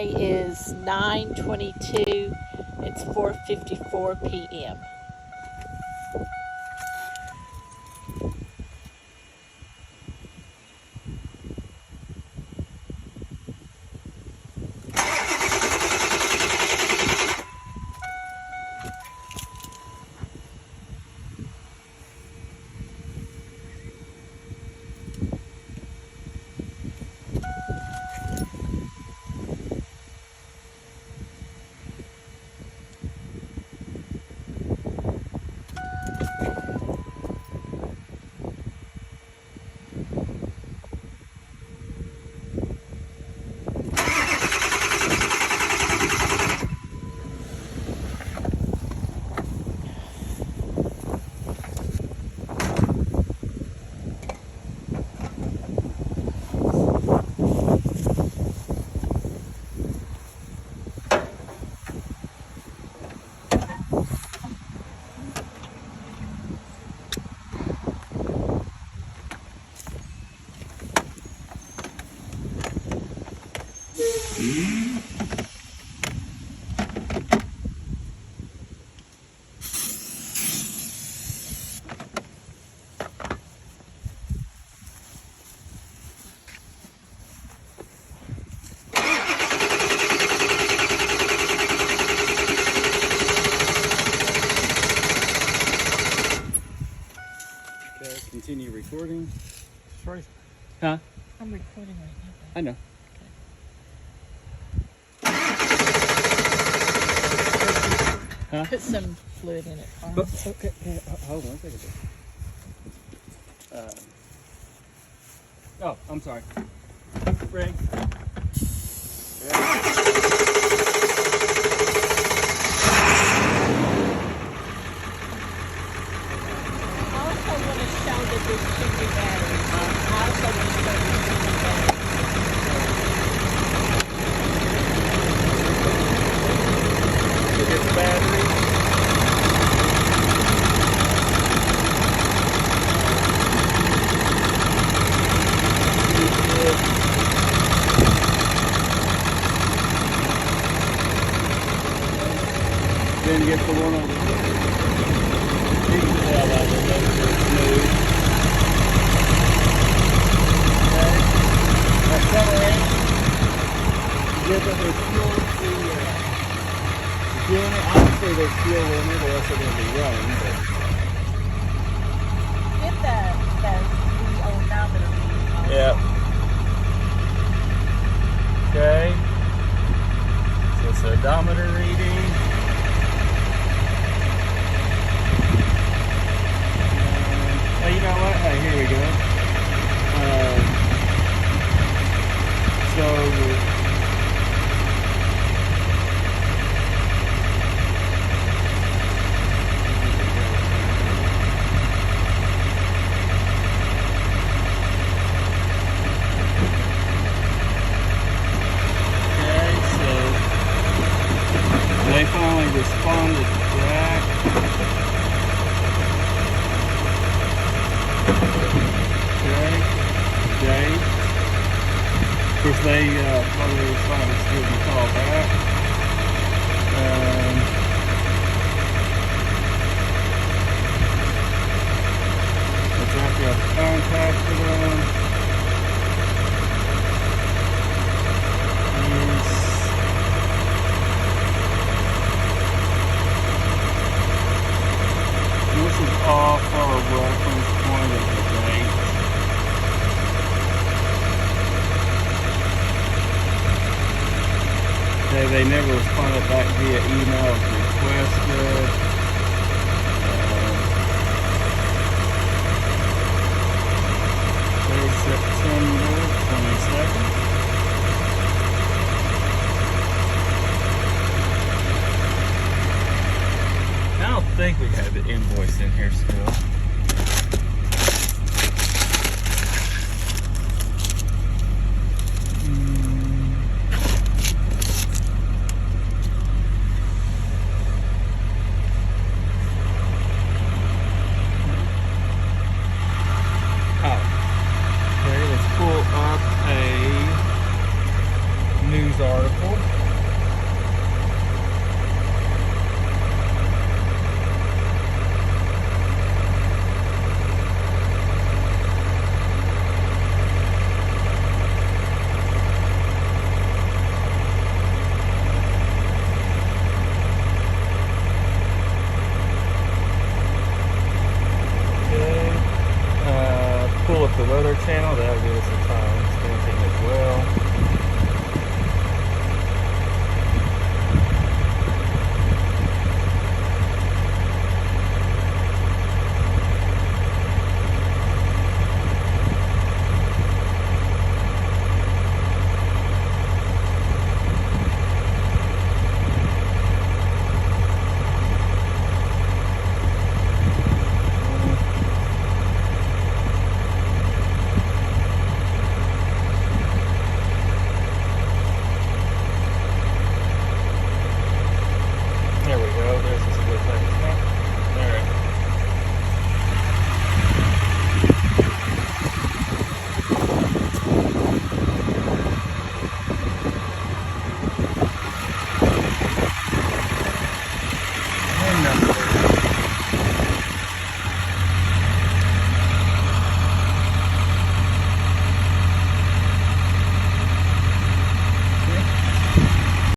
Is 9:22. It's 4:54 p.m. Continue recording. Sorry. Huh? I'm recording right now. I know. Huh? Put some fluid in it. Okay, hold on a second. Oh, I'm sorry. Greg. This should be battery. I also want to show this should be battery. Look at the battery. Then get the one on the obviously there's fuel in it, or else they're going to be running. But Get the odometer reading. yeah. Okay. So it's the odometer reading. Oh, you know what? Hey, here we go. So. They finally responded back. Okay. Of course, they probably responded to give them a call back. It's after I contacted them. This is all for a reference point of the date. Okay, they never responded back via email as requested. Okay, September 22nd. I don't think we have the invoice in here still.